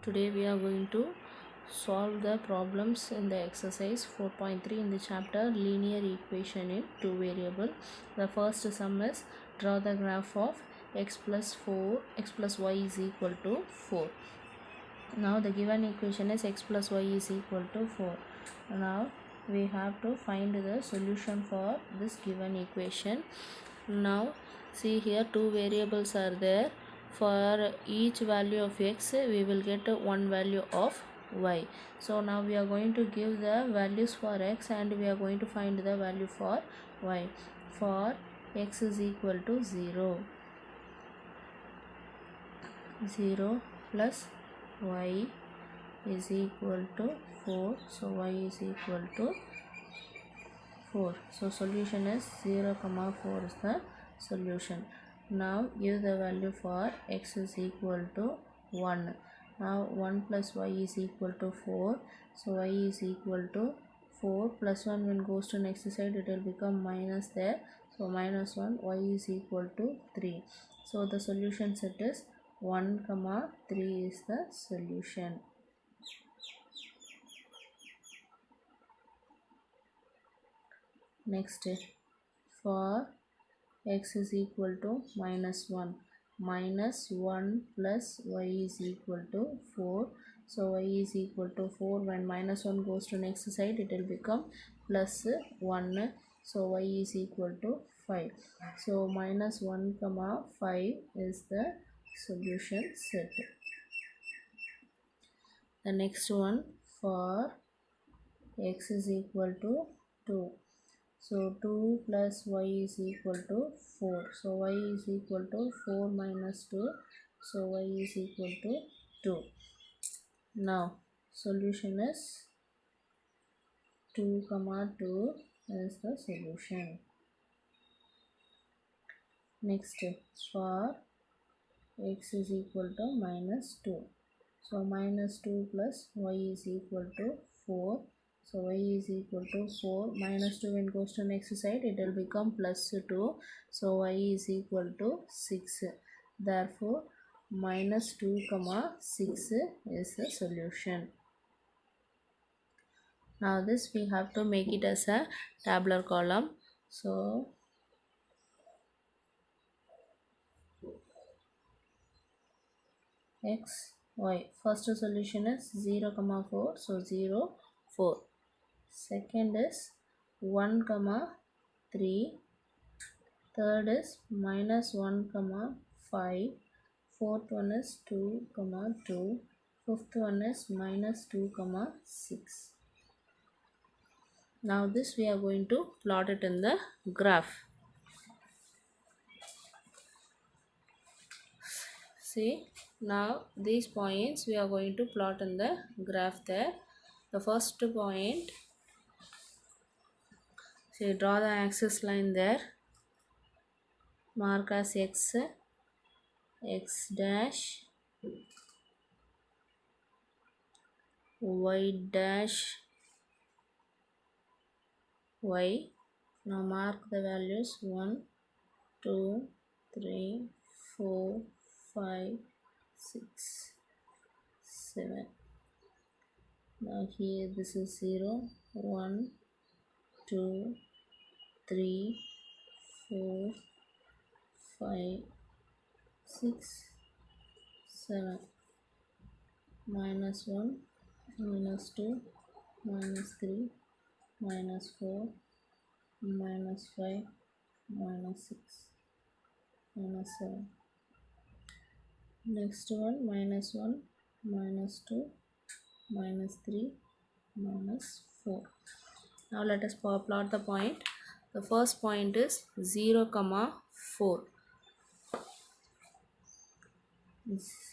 Today we are going to solve the problems in the exercise 4.3 in the chapter linear equation in two variable. The first sum is draw the graph of x plus y is equal to 4. Now the given equation is x plus y is equal to 4. Now we have to find the solution for this given equation. Now see here two variables are there. For each value of x we will get one value of y. So now we are going to give the values for x and we are going to find the value for y. For x is equal to 0 plus y is equal to 4, so y is equal to 4. So solution is 0 comma 4 is the solution. Now give the value for x is equal to 1. Now 1 plus y is equal to 4, so y is equal to 4 plus 1 when goes to next side it will become minus there, so minus 1, y is equal to 3. So the solution set is 1 comma 3 is the solution. Next, for x is equal to minus 1 plus y is equal to 4, so y is equal to 4. When minus 1 goes to next side it will become plus 1, so y is equal to 5. So minus 1 comma 5 is the solution set. The next one, for x is equal to 2, so 2 plus y is equal to 4, so y is equal to 4 minus 2, so y is equal to 2. Now solution is 2 comma 2 is the solution. Next, for x is equal to minus 2, so minus 2 plus y is equal to 4, so y is equal to 4 minus 2 when goes to next side it will become plus 2, so y is equal to 6. Therefore minus 2 comma 6 is the solution. Now this we have to make it as a tabular column. So x, y, first solution is 0 comma 4, so 0 4. Second is 1 comma 3, third is minus 1 comma 5, fourth one is 2 comma 2, fifth one is minus 2 comma 6. Now this we are going to plot it in the graph. See, now these points we are going to plot in the graph there. The first point, see, draw the axis line there, mark as x dash, y dash, y. Now mark the values 1 2 3 4 5 6 7. Now here this is 0 1 2 3 4 5 6 7, minus 1 minus 2 minus 3 minus 4 minus 5 minus 6 minus 7. Next one, minus 1 minus 2 minus 3 minus 4. Now let us plot the point. The first point is 0 comma 4.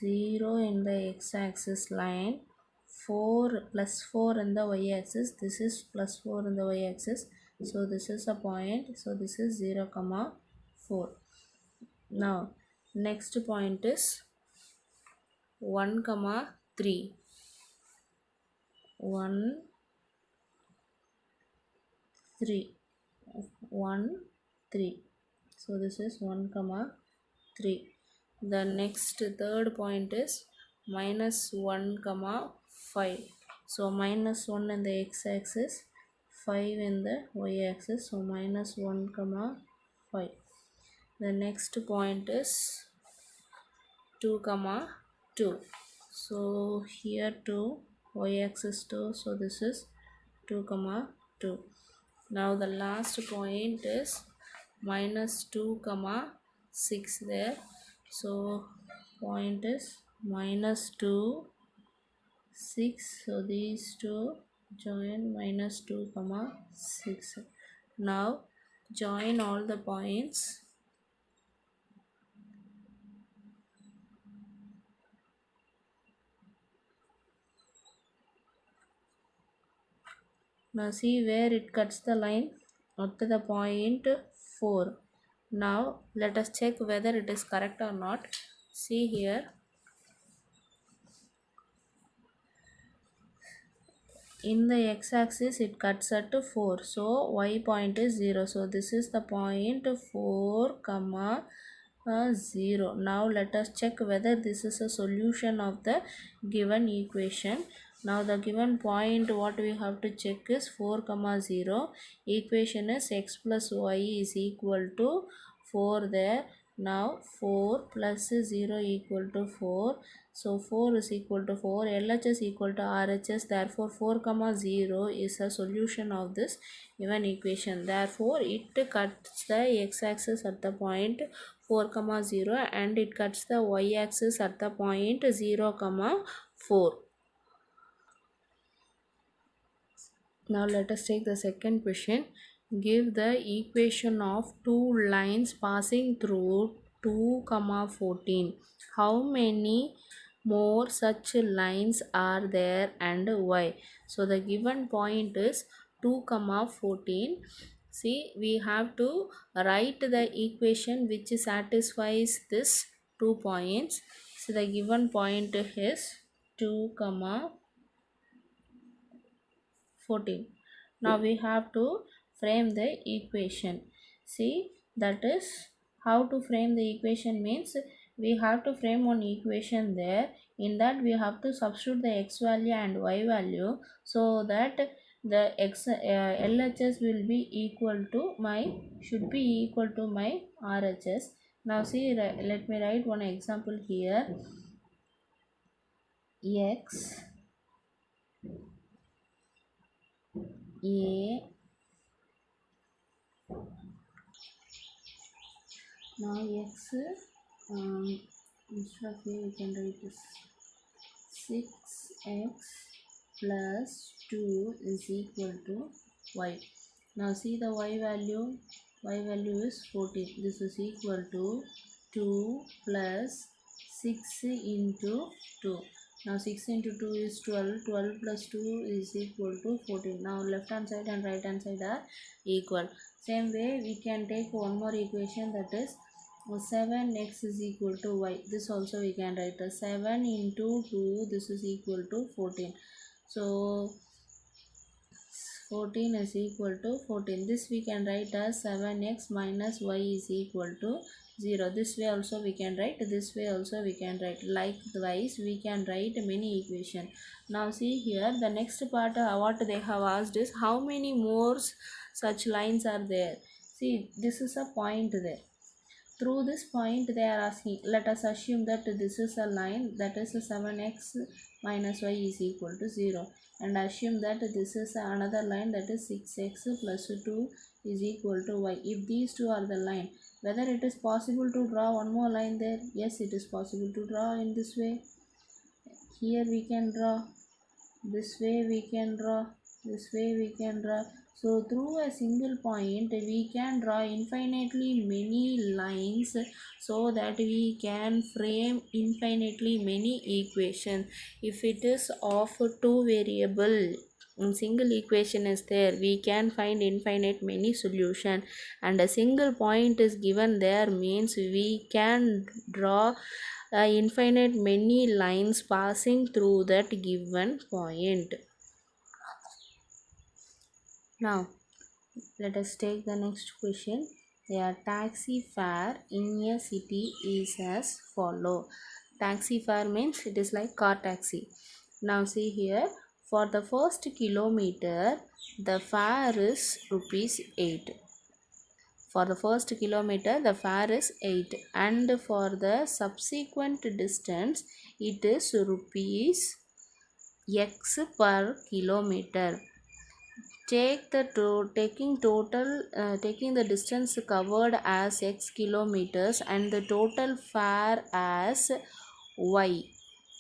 0 in the x-axis line, 4 plus 4 in the y-axis. This is plus 4 in the y-axis, so this is a point, so this is 0 comma 4. Now next point is 1 comma 3, 1 3 1 3, so this is 1 comma 3. The next third point is minus 1 comma 5. So minus 1 in the x-axis, 5 in the y-axis. So minus 1 comma 5. The next point is 2 comma 2. So here 2, y-axis 2. So this is 2 comma 2. Now the last point is minus 2 comma 6 there. So point is minus 2 6. So these two join minus 2 comma 6. Now join all the points. Now see where it cuts the line up to the point 4. Now let us check whether it is correct or not. See here, in the x-axis it cuts at 4. So y point is 0. So this is the point 4 comma 0. Now let us check whether this is a solution of the given equation. Now the given point what we have to check is 4 comma 0. Equation is x plus y is equal to 4 there. Now 4 plus 0 equal to 4. So 4 is equal to 4. LHS equal to RHS. Therefore 4 comma 0 is a solution of this given equation. Therefore it cuts the x-axis at the point 4 comma 0 and it cuts the y-axis at the point 0 comma 4. Now let us take the second question. Give the equation of two lines passing through 2 comma 14. How many more such lines are there and why? So the given point is 2 comma 14. See, we have to write the equation which satisfies this 2 points. So the given point is 2 comma 14. Now we have to frame the equation. See, that is how to frame the equation means we have to frame one equation there. In that we have to substitute the x value and y value so that the LHS will be equal to my should be equal to my RHS. Now see, let me write one example here. X A. Now x instead of a we can write this 6x plus 2 is equal to y. Now see the y value is 14. This is equal to 2 plus 6 into 2. Now 6 into 2 is 12. 12 plus 2 is equal to 14. Now left hand side and right hand side are equal. Same way we can take one more equation, that is 7x is equal to y. This also we can write as 7 into 2. This is equal to 14. So 14 is equal to 14. This we can write as 7x minus y is equal to 0. This way also we can write. This way also we can write. Likewise we can write many equation. Now see here, the next part what they have asked is how many more such lines are there. See, this is a point there. Through this point they are asking, let us assume that this is a line, that is 7x minus y is equal to 0, and assume that this is another line, that is 6x plus 2 is equal to y. If these two are the line, whether it is possible to draw one more line there? Yes, it is possible to draw in this way. Here we can draw, this way we can draw, this way we can draw. So through a single point we can draw infinitely many lines so that we can frame infinitely many equations. If it is of two variable single equation is there, we can find infinite many solution, and a single point is given there means we can draw infinite many lines passing through that given point. Now let us take the next question. A taxi fare in a city is as follow. Taxi fare means it is like car taxi. Now see here, for the first kilometer the fare is rupees 8. For the first kilometer the fare is 8, and for the subsequent distance it is rupees x per kilometer. Taking the distance covered as x kilometers and the total fare as y,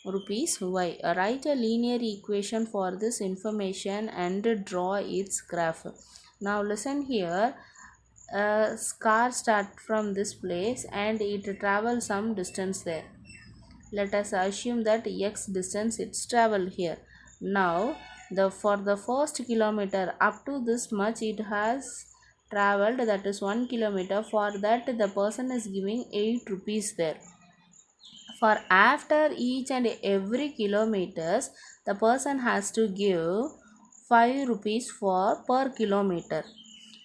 rupees y. Write a linear equation for this information and draw its graph. Now listen here. A car start from this place and it travels some distance there. Let us assume that x distance it's traveled here. Now for the first kilometer up to this much it has traveled, that is 1 kilometer. For that the person is giving 8 rupees there. For after each and every kilometers the person has to give 5 rupees for per kilometer.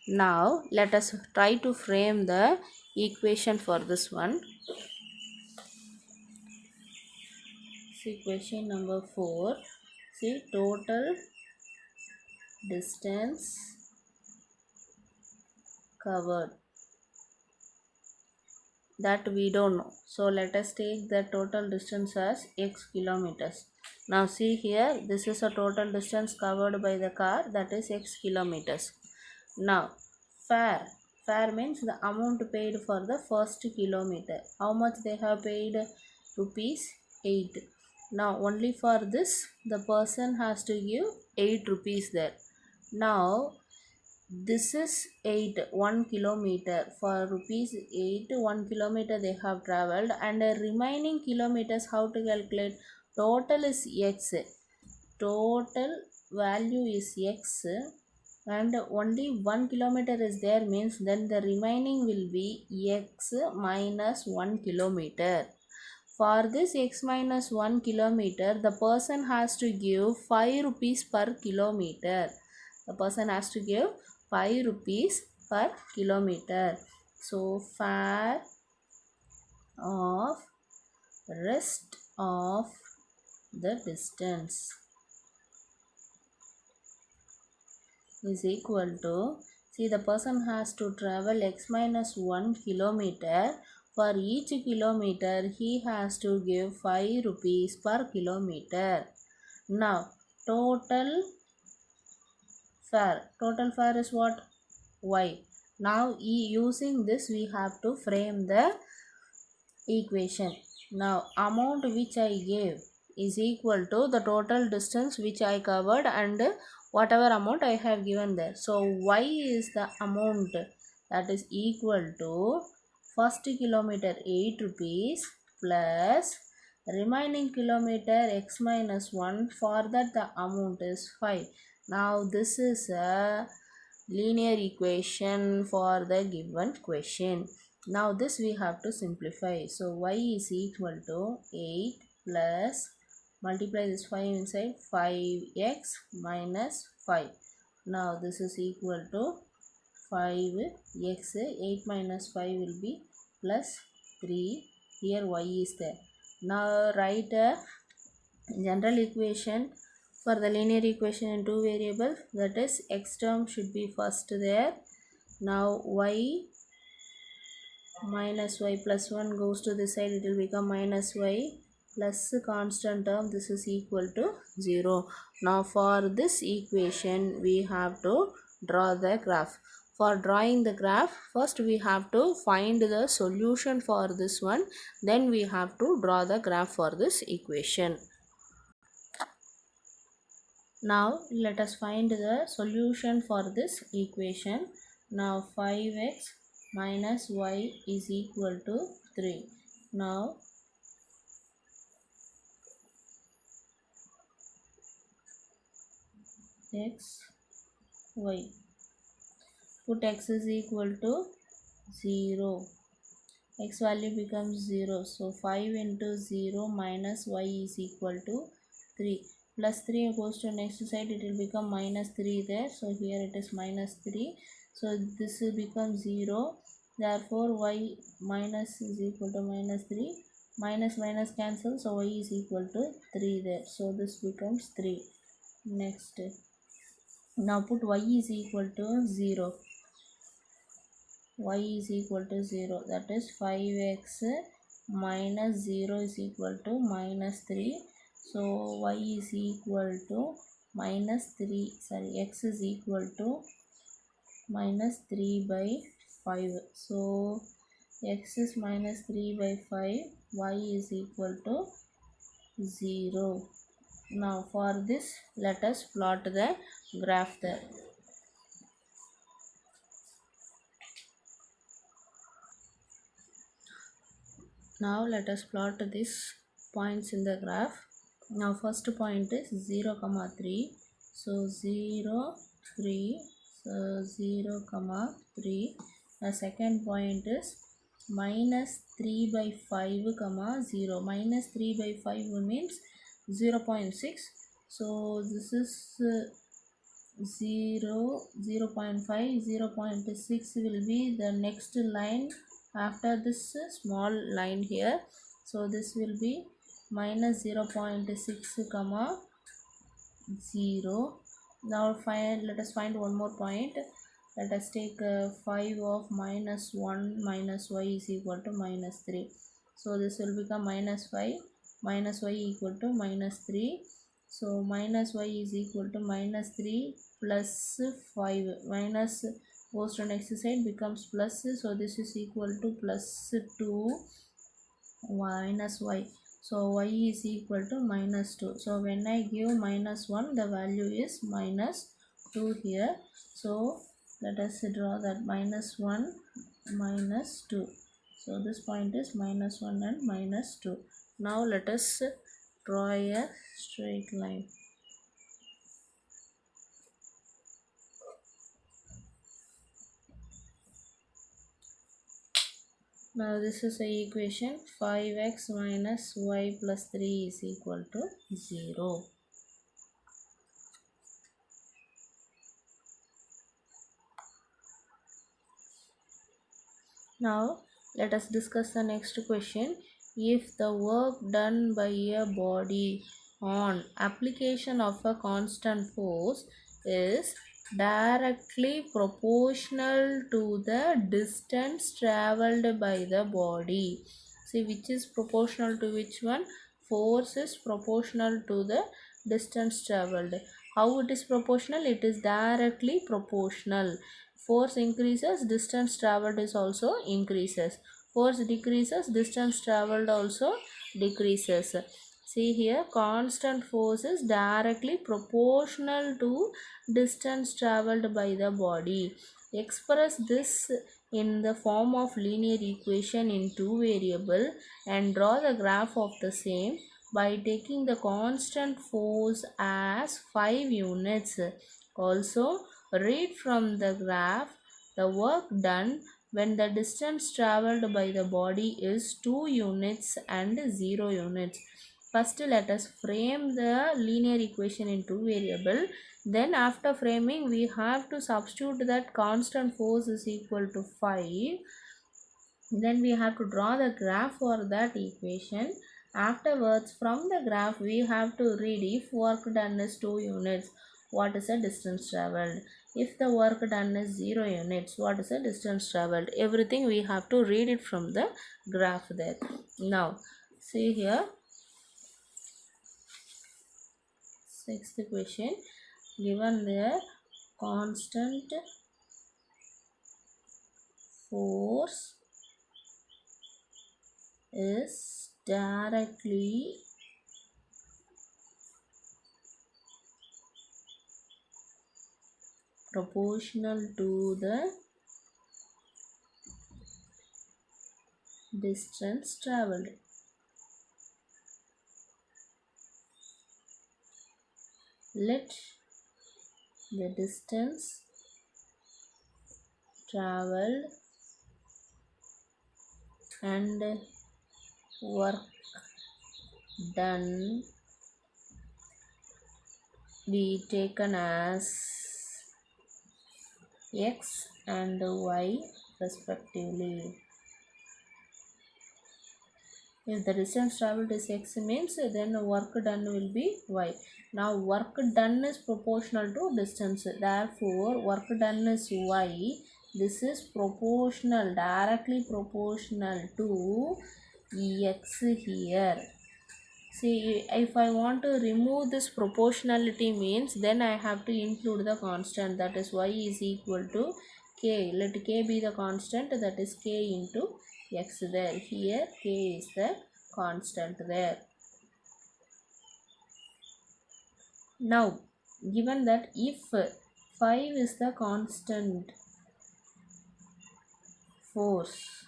Now let us try to frame the equation for this one. See question number 4. See, total distance covered, that we don't know. So let us take the total distance as x kilometers. Now see here, this is a total distance covered by the car, that is x kilometers. Now fare. Fare means the amount paid for the first kilometer. How much they have paid? Rupees 8. Now only for this the person has to give 8 rupees there. Now this is 8, 1 kilometer. For rupees 8, 1 kilometer they have traveled, and the remaining kilometers how to calculate? Total is x. Total value is x, and only 1 kilometer is there, means then the remaining will be x minus 1 kilometer. For this x minus 1 kilometer the person has to give 5 rupees per kilometer. The person has to give 5 rupees per kilometer. So fare of rest of the distance is equal to, see, the person has to travel x minus 1 kilometer. For each kilometer he has to give 5 rupees per kilometer. Now total fare is what? Y. Now using this we have to frame the equation. Now amount which I gave is equal to the total distance which I covered and whatever amount I have given there. So y is the amount, that is equal to first kilometer 8 rupees plus remaining kilometer x minus 1, for that the amount is 5. Now this is a linear equation for the given question. Now this we have to simplify. So y is equal to 8 plus, multiply this 5 inside, 5x minus 5. Now this is equal to 5x, 8 minus 5 will be plus 3. Here y is there. Now write a general equation for the linear equation in two variables, that is x term should be first there. Now y minus y plus 1 goes to this side, it will become minus y plus constant term, this is equal to 0. Now for this equation we have to draw the graph. For drawing the graph, first we have to find the solution for this one, then we have to draw the graph for this equation. Now let us find the solution for this equation. Now 5x minus y is equal to 3. Now x, y. Put x is equal to 0. X value becomes 0. So 5 into 0 minus y is equal to 3. Plus 3 goes to next side, it will become minus 3 there. So here it is minus 3. So this will become 0. Therefore y minus is equal to minus 3 minus minus cancel, so y is equal to 3 there, so this becomes 3. Next, now put y is equal to 0. Y is equal to 0, that is 5x minus 0 is equal to minus 3. So y is equal to minus 3, sorry, x is equal to minus 3 by 5. So x is minus 3 by 5, y is equal to 0. Now for this, let us plot the graph there. Now let us plot these points in the graph. Now first point is 0 comma 3, so 0 3, so 0 comma 3. The second point is minus 3 by 5 comma 0. Minus 3 by 5 means 0.6, so this is 0 0.5, 0.6 will be the next line after this small line here, so this will be minus 0.6 comma 0. Now let us find one more point. Let us take 5 of minus 1 minus y is equal to minus 3, so this will become minus 5 minus y equal to minus 3. So minus y is equal to minus 3 plus 5, minus goes to next side becomes plus, so this is equal to plus 2 minus y, so y is equal to minus 2. So when I give minus 1, the value is minus 2 here, so let us draw that minus 1 minus 2, so this point is minus 1 and minus 2. Now let us draw a straight line. Now this is a equation, 5x minus y plus 3 is equal to 0. Now let us discuss the next question. If the work done by a body on application of a constant force is directly proportional to the distance traveled by the body. See, which is proportional to which one? Force is proportional to the distance traveled. How it is proportional? It is directly proportional. Force increases, distance traveled is also increases. Force decreases, distance traveled also decreases. See here, constant force is directly proportional to distance traveled by the body. Express this in the form of linear equation in two variable and draw the graph of the same by taking the constant force as 5 units. Also, read from the graph the work done when the distance traveled by the body is 2 units and 0 units. First, let us frame the linear equation in two variable. Then after framing, we have to substitute that constant force is equal to 5. Then we have to draw the graph for that equation. Afterwards, from the graph, we have to read if work done is 2 units, what is the distance traveled. If the work done is 0 units, what is the distance traveled. Everything we have to read it from the graph there. Now, see here, sixth question. Given there, constant force is directly proportional to the distance traveled. Let the distance traveled and work done be taken as x and y respectively. If the distance traveled is x means then work done will be y. Now work done is proportional to distance. Therefore work done is y. This is proportional, directly proportional to x here. See, if I want to remove this proportionality means then I have to include the constant, that is y is equal to k. Let k be the constant, that is k into x there. Here k is the constant there. Now given that if 5 is the constant force,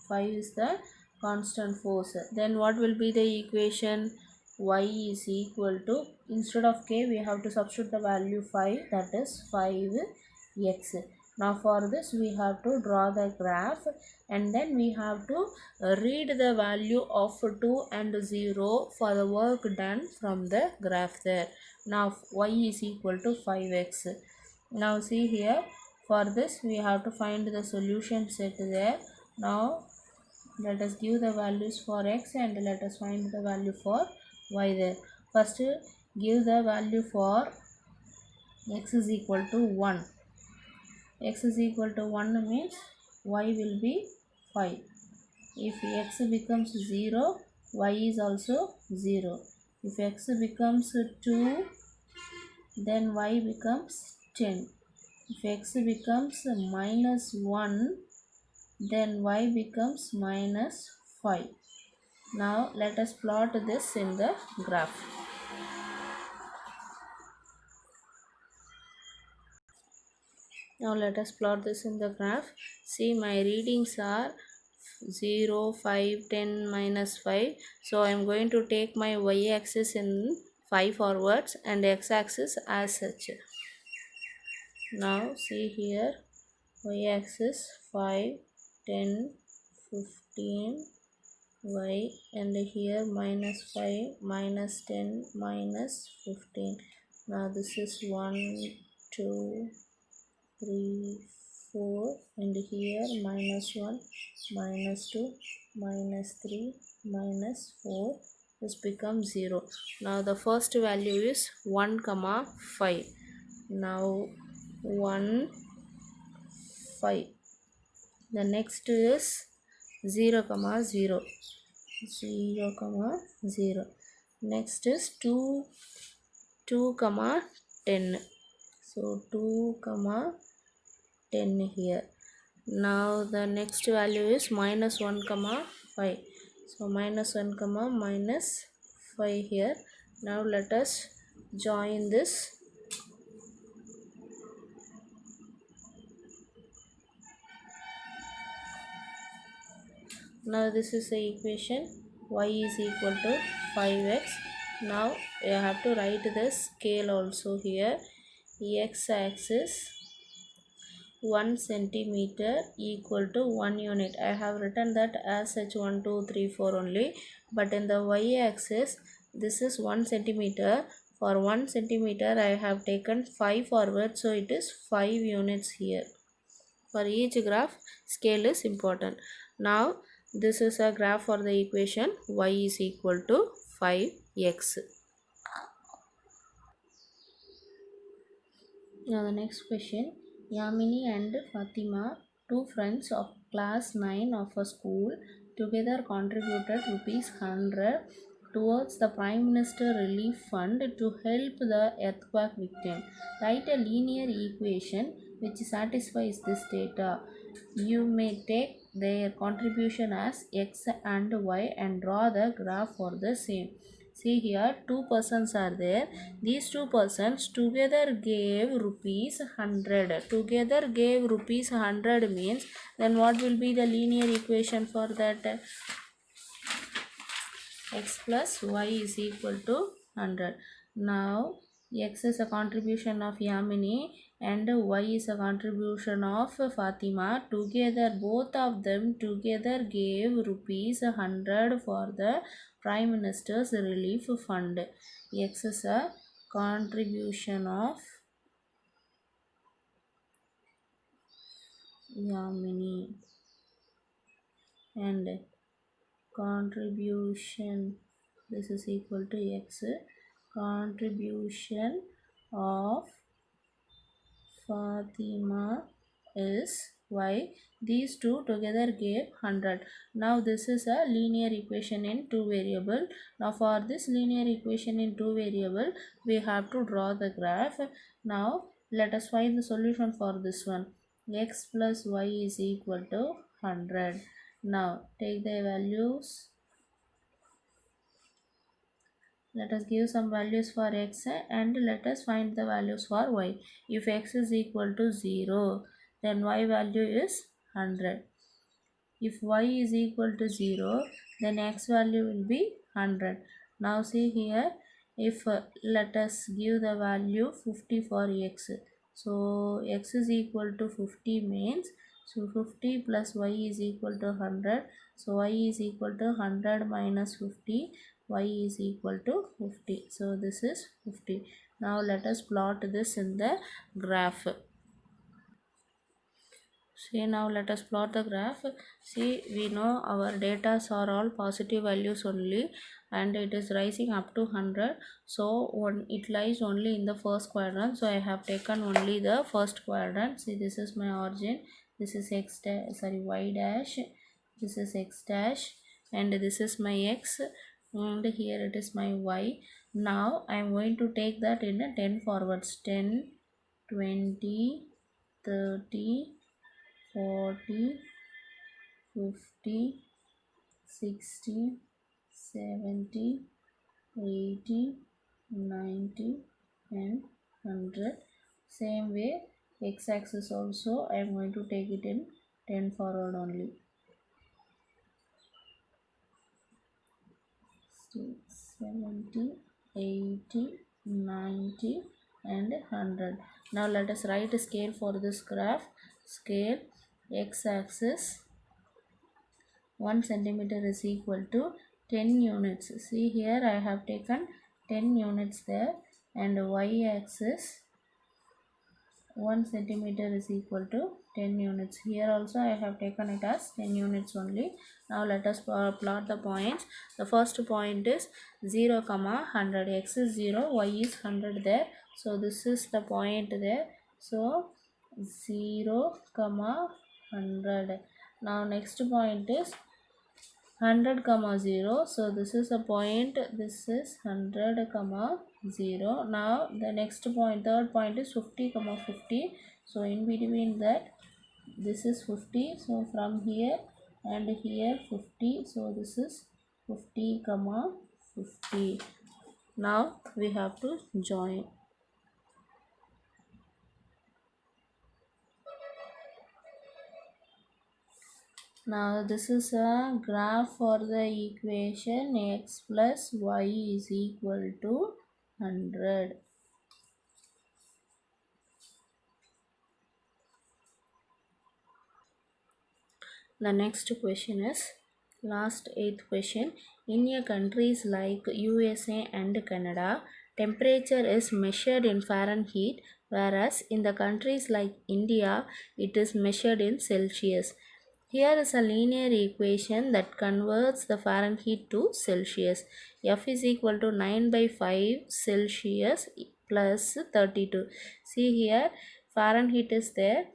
5 is the constant force, then what will be the equation? Y is equal to, instead of k we have to substitute the value 5, that is 5x. Now for this we have to draw the graph, and then we have to read the value of 2 and 0 for the work done from the graph there. Now y is equal to 5x. Now see here, for this we have to find the solution set there. Now let us give the values for x and let us find the value for y there. First give the value for x is equal to 1. X is equal to 1 means y will be 5. If x becomes 0, y is also 0. If x becomes 2, then y becomes 10. If x becomes minus 1, then y becomes minus 5. Now let us plot this in the graph. Now let us plot this in the graph. See, my readings are 0, 5, 10, minus 5. So I am going to take my y-axis in 5 forwards and x-axis as such. Now see here, y-axis 5, 10, 15, y, and here minus 5, minus 10, minus 15. Now this is 1, 2, 3, 4, and here minus 1, minus 2, minus 3, minus 4. This becomes 0. Now the first value is 1 comma 5. Now 1, 5. The next is 0 comma 0. 0 comma 0. Next is 2 comma 10. So 2 comma 10 here. Now the next value is minus 1 comma 5. So minus 1 comma minus 5 here. Now let us join this. Now this is the equation, y is equal to 5x. Now you have to write the scale also here. X-axis 1 centimeter equal to 1 unit. I have written that as such 1, 2, 3, 4 only. But in the y-axis, this is 1 centimeter. For 1 centimeter, I have taken 5 forward. So it is 5 units here. For each graph, scale is important. Now, this is a graph for the equation y is equal to 5x. Now the next question. Yamini and Fatima, two friends of class 9 of a school, together contributed rupees 100 towards the Prime Minister Relief Fund to help the earthquake victim. Write a linear equation which satisfies this data. You may take their contribution as x and y and draw the graph for the same. See here, two persons are there. These two persons together gave rupees 100. Together gave rupees 100 means, then what will be the linear equation for that? X plus y is equal to 100. Now x is a contribution of Yamini and y is a contribution of Fatima. Together, both of them together gave rupees 100 for the Prime Minister's Relief Fund. X is a contribution of Yamini and contribution, this is equal to x, contribution of Fatima is y. These two together gave 100. Now this is a linear equation in two variable. Now for this linear equation in two variable, we have to draw the graph. Now let us find the solution for this one. X plus y is equal to 100. Now take the values. Let us give some values for x and let us find the values for y. If x is equal to 0, then y value is 100. If y is equal to 0, then x value will be 100. Now see here, if let us give the value 50 for x. So x is equal to 50 means, so 50 plus y is equal to 100. So y is equal to 100 minus 50. Y is equal to 50. So this is 50. Now let us plot this in the graph. See, now let us plot the graph. See, we know our data are all positive values only and it is rising up to 100. So it lies only in the first quadrant. So I have taken only the first quadrant. See, this is my origin. This is x dash, sorry, y dash. This is x dash and this is my x and here it is my y. Now I am going to take that in a 10 forwards. 10, 20, 30, 40, 50, 60, 70, 80, 90 and 100. Same way x-axis also I am going to take it in 10 forward only. 70, 80, 90 and 100. Now let us write a scale for this graph. Scale x-axis 1 centimeter is equal to 10 units. See here I have taken 10 units there and y-axis 1 centimeter is equal to 10 units. Here also I have taken it as 10 units only. Now let us plot the points. The first point is 0, 100. X is 0, y is 100 there. So this is the point there. So 0, 100. Now next point is 100, 0. So this is a point. This is 100, 0. Now the next point, third point is 50, 50. So in between that, this is 50. So from here and here 50. So this is 50, 50. Now we have to join. Now this is a graph for the equation x plus y is equal to 100. The next question is last 8th question. In a countries like USA and Canada, temperature is measured in Fahrenheit, whereas in the countries like India, it is measured in Celsius. Here is a linear equation that converts the Fahrenheit to Celsius. F is equal to 9 by 5 Celsius plus 32. See here, Fahrenheit is there,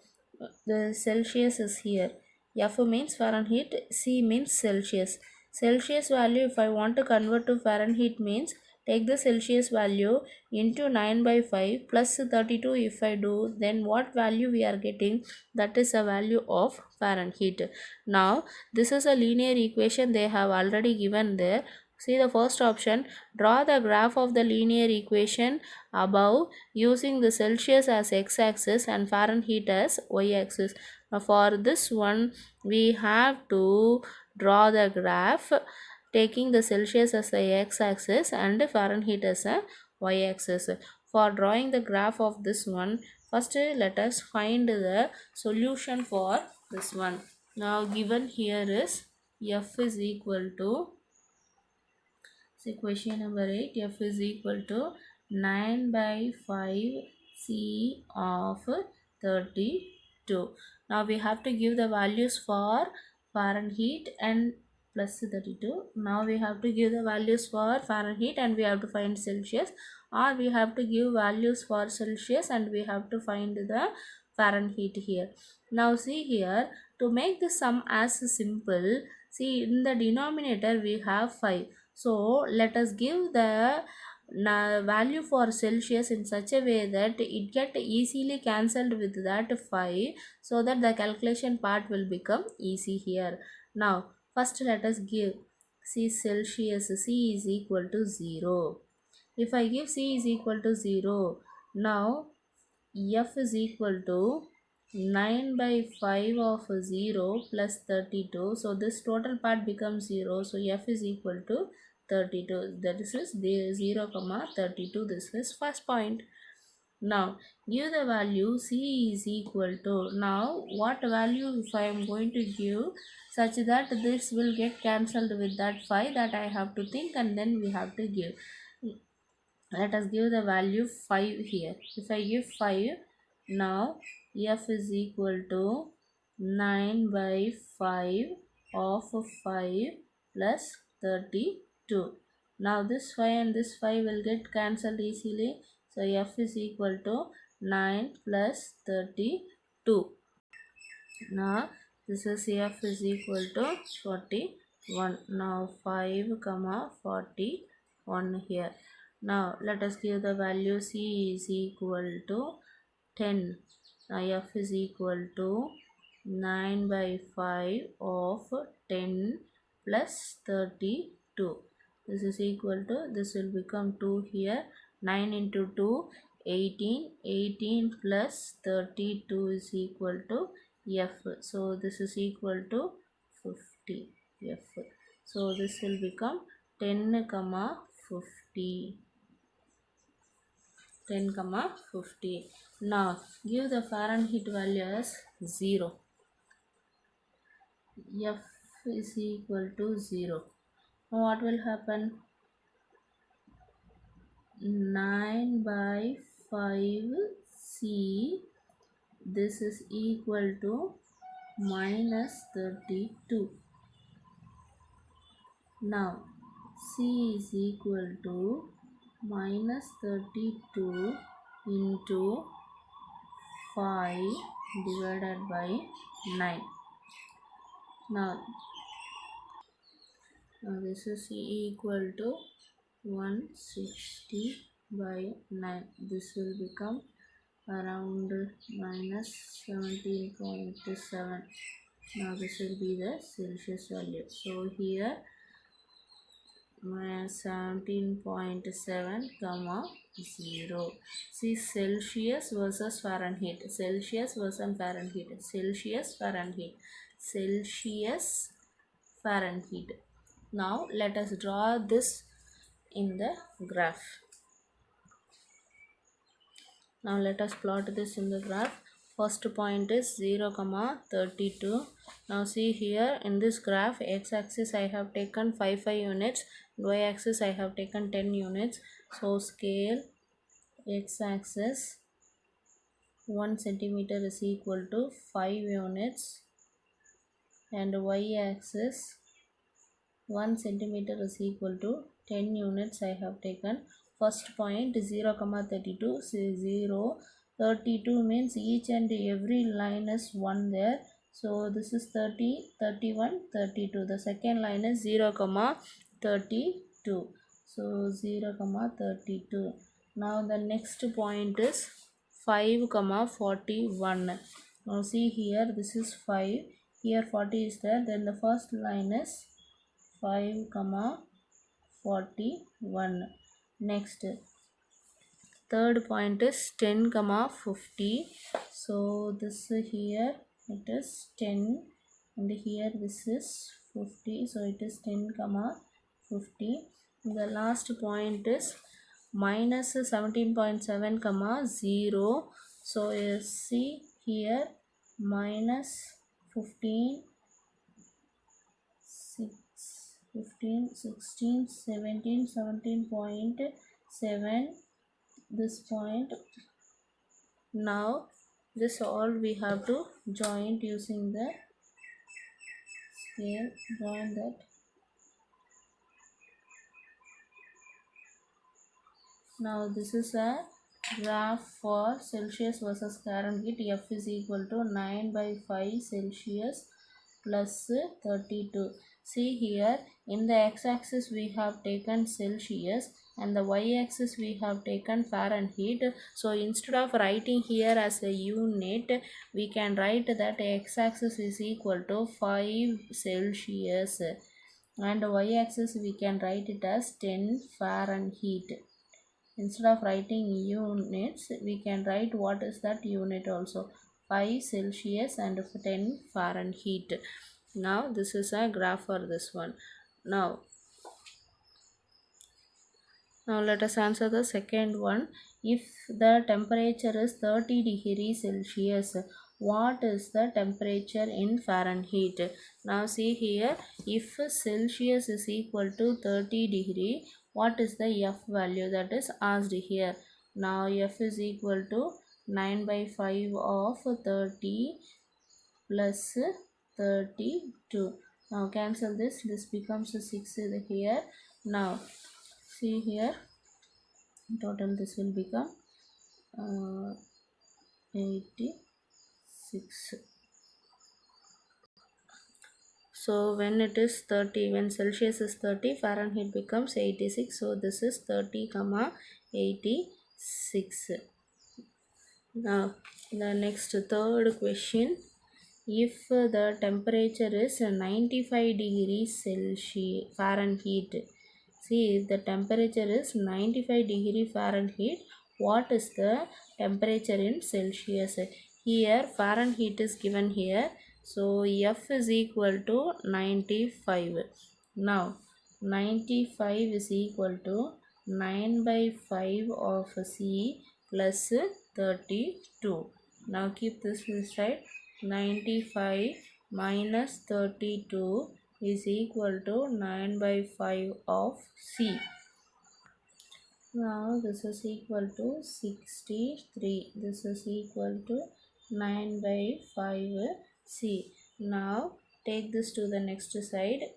the Celsius is here. F means Fahrenheit, C means Celsius. Celsius value, if I want to convert to Fahrenheit, means take the Celsius value into 9 by 5 plus 32. If I do, then what value we are getting? That is a value of Fahrenheit. Now this is a linear equation they have already given there. See the first option, draw the graph of the linear equation above using the Celsius as x-axis and Fahrenheit as y-axis. Now for this one we have to draw the graph taking the Celsius as the x-axis and Fahrenheit as a y-axis. For drawing the graph of this one, first let us find the solution for this one. Now given here is F is equal to, see question number 8, F is equal to 9 by 5 C of 32. Now we have to give the values for Fahrenheit and plus 32. Now we have to give the values for Fahrenheit and we have to find Celsius, or we have to give values for Celsius and we have to find the Fahrenheit here. Now see here, to make the sum as simple, see in the denominator we have 5. So let us give the value for Celsius in such a way that it get easily cancelled with that 5, so that the calculation part will become easy here. Now first let us give C Celsius. C is equal to 0. If I give C is equal to 0, now F is equal to 9 by 5 of 0 plus 32. So this total part becomes 0. So F is equal to 32. That is the 0 comma 32. This is first point. Now give the value C is equal to, now what value if I am going to give such that this will get cancelled with that 5, that I have to think and then we have to give. Let us give the value 5 here. If I give 5, now F is equal to 9 by 5 of 5 plus 32. Now this 5 and this 5 will get cancelled easily. So F is equal to 9 plus 32. Now this is F is equal to 41. Now 5 comma 41 here. Now let us give the value C is equal to 10. Now F is equal to 9 by 5 of 10 plus 32. This is equal to, this will become 2 here. 9 into 2, 18. 18 plus 32 is equal to F. So this is equal to 50 F. So this will become 10 comma 50. 10 comma 50. Now give the Fahrenheit value as 0. F is equal to 0. Now what will happen? 9 by 5 C, this is equal to minus 32. Now C is equal to minus 32 into 5 divided by 9. Now this is equal to 160 by 9. This will become around minus 17.7. Now this will be the Celsius value. So here minus 17.7 comma 0. See Celsius versus Fahrenheit. Celsius versus Fahrenheit. Celsius Fahrenheit. Celsius Fahrenheit. Now let us draw this in the graph. Now let us plot this in the graph. First point is 0 comma 32. Now see here in this graph, x-axis I have taken 5 units, y-axis I have taken 10 units. So scale x-axis 1 centimeter is equal to 5 units and y-axis 1 centimeter is equal to 10 units I have taken. First point 0 comma 32. Say 0, 32 means each and every line is 1 there. So this is 30, 31, 32. The second line is 0 comma 32. So 0 comma 32. Now the next point is 5 comma 41. Now see here, this is 5. Here 40 is there. Then the first line is 5 comma 41. Next third point is 10 comma 50. So this here it is 10 and here this is 50. So it is 10 comma 50. The last point is minus 17.7 comma 0. So you see here minus 15, 16, 17, 17.7, this point. Now this all we have to join using the scale. Join that. Now this is a graph for Celsius versus Fahrenheit. F is equal to 9 by 5 Celsius plus 32. See here, in the x-axis we have taken Celsius and the y-axis we have taken Fahrenheit. So instead of writing here as a unit, we can write that x-axis is equal to 5 Celsius and y-axis we can write it as 10 Fahrenheit. Instead of writing units, we can write what is that unit also. 5 Celsius and 10 Fahrenheit. Now this is a graph for this one. Now let us answer the second one. If the temperature is 30 degrees Celsius, what is the temperature in Fahrenheit? Now see here, if Celsius is equal to 30 degree, what is the F value that is asked here? Now F is equal to 9 by 5 of 30 plus 32. Now cancel this becomes 6 here. Now see here, total this will become 86. So when it is 30, when Celsius is 30, Fahrenheit becomes 86. So this is 30 comma 86. Now the next third question, if the temperature is 95 degrees Celsius Fahrenheit, see, if the temperature is 95 degree Fahrenheit, what is the temperature in Celsius? Here Fahrenheit is given here, so F is equal to 95. Now 95 is equal to 9 by 5 of C plus 32. Now keep this side. 95 minus 32 is equal to 9 by 5 of C. Now this is equal to 63. This is equal to 9 by 5 C. Now take this to the next side.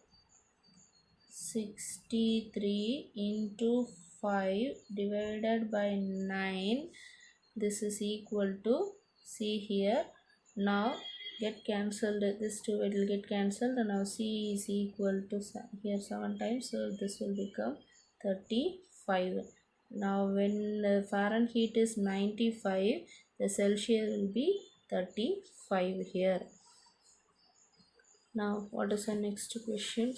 63 into 5 divided by 9. This is equal to, see here, now get cancelled, this 2 will get cancelled. Now C is equal to here 7 times, so this will become 35. Now when Fahrenheit is 95, the Celsius will be 35 here. Now what is the next question?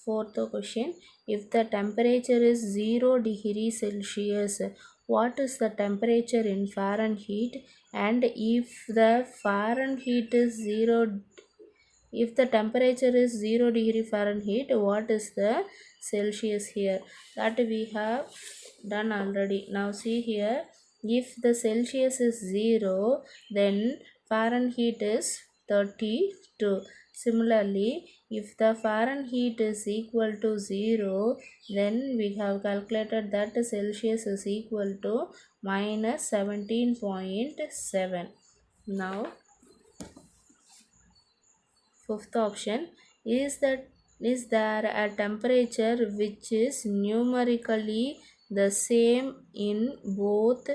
Fourth question, if the temperature is 0 degrees Celsius, what is the temperature in Fahrenheit? And if the temperature is 0 degree Fahrenheit, what is the Celsius here? That we have done already. Now see here, if the Celsius is 0, then Fahrenheit is 32. Similarly, if the Fahrenheit is equal to 0, then we have calculated that Celsius is equal to minus 17.7. Now fifth option, is there a temperature which is numerically the same in both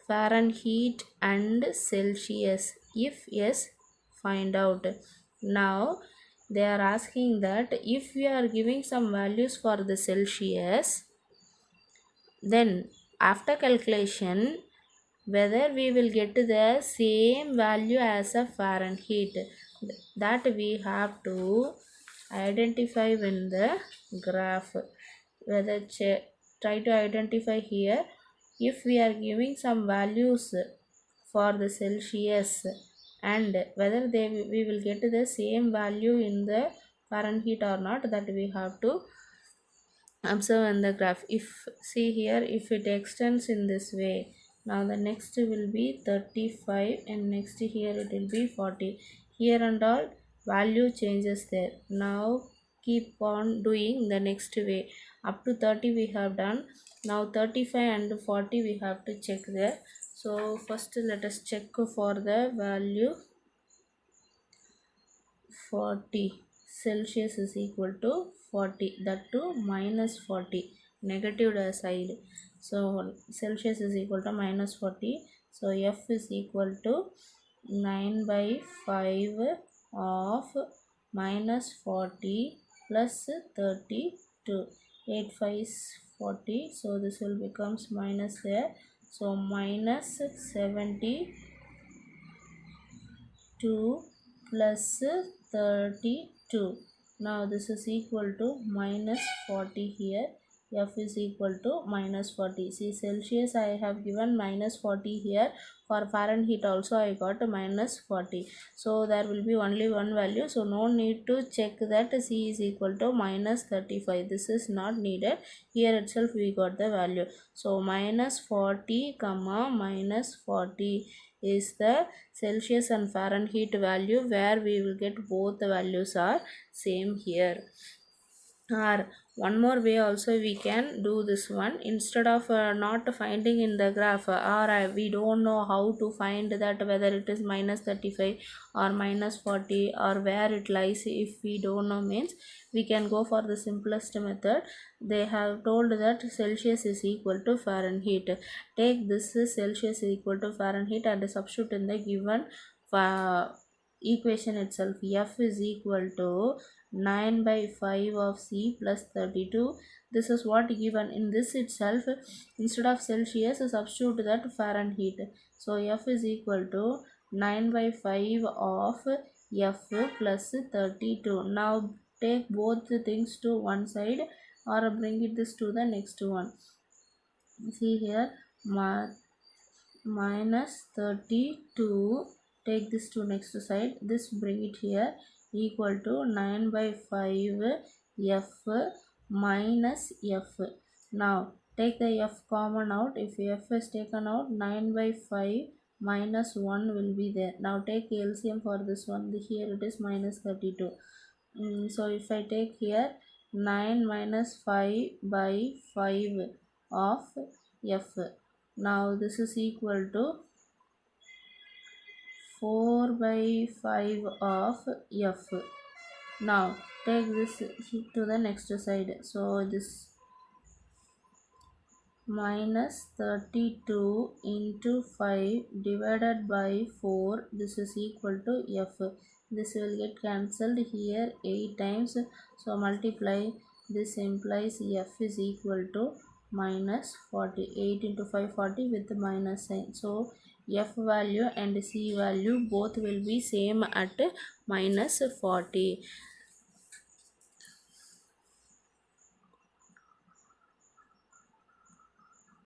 Fahrenheit and Celsius? If yes, find out. Now they are asking that if we are giving some values for the Celsius, then after calculation whether we will get the same value as a Fahrenheit, that we have to identify in the graph. Whether try to identify here, if we are giving some values for the Celsius and whether we will get the same value in the Fahrenheit or not, that we have to observe in the graph. If see here, if it extends in this way, now the next will be 35 and next here it will be 40. Here and all value changes there. Now keep on doing the next way. Up to 30 we have done. Now 35 and 40 we have to check there. So first let us check for the value 40. Celsius is equal to 40, that to minus 40. negative side. So Celsius is equal to minus 40. So F is equal to 9 by 5 of minus 40 plus 32. 8 5 is 40. So this will becomes minus there. So minus 72 plus 32. Now this is equal to minus 40 here. F is equal to minus 40. See, Celsius I have given minus 40 here. For Fahrenheit also I got minus 40. So there will be only one value. So no need to check that C is equal to minus 35. This is not needed. Here itself we got the value. So minus 40 comma minus 40 is the Celsius and Fahrenheit value, where we will get both the values are same here. Or one more way also we can do this one. Instead of not finding in the graph, or we don't know how to find that whether it is minus 35 or minus 40 or where it lies, if we don't know, means we can go for the simplest method. They have told that Celsius is equal to Fahrenheit. Take this Celsius is equal to Fahrenheit and substitute in the given equation itself. F is equal to 9 by 5 of C plus 32. This is what given in this itself. Instead of Celsius, substitute that Fahrenheit. So F is equal to 9 by 5 of F plus 32. Now take both the things to one side or bring it this to the next one. See here, minus 32, take this to next side, this bring it here, equal to 9 by 5 F minus F. Now take the F common out. If F is taken out, 9 by 5 minus 1 will be there. Now take LCM for this one. Here it is minus 32. So if I take here 9 minus 5 by 5 of F. Now this is equal to 4 by 5 of F. Now take this to the next side. So this minus 32 into 5 divided by 4, this is equal to F. This will get cancelled here 8 times. So multiply, this implies F is equal to minus 40. 8 into 5 40 with the minus sign. So F value and C value both will be same at minus 40.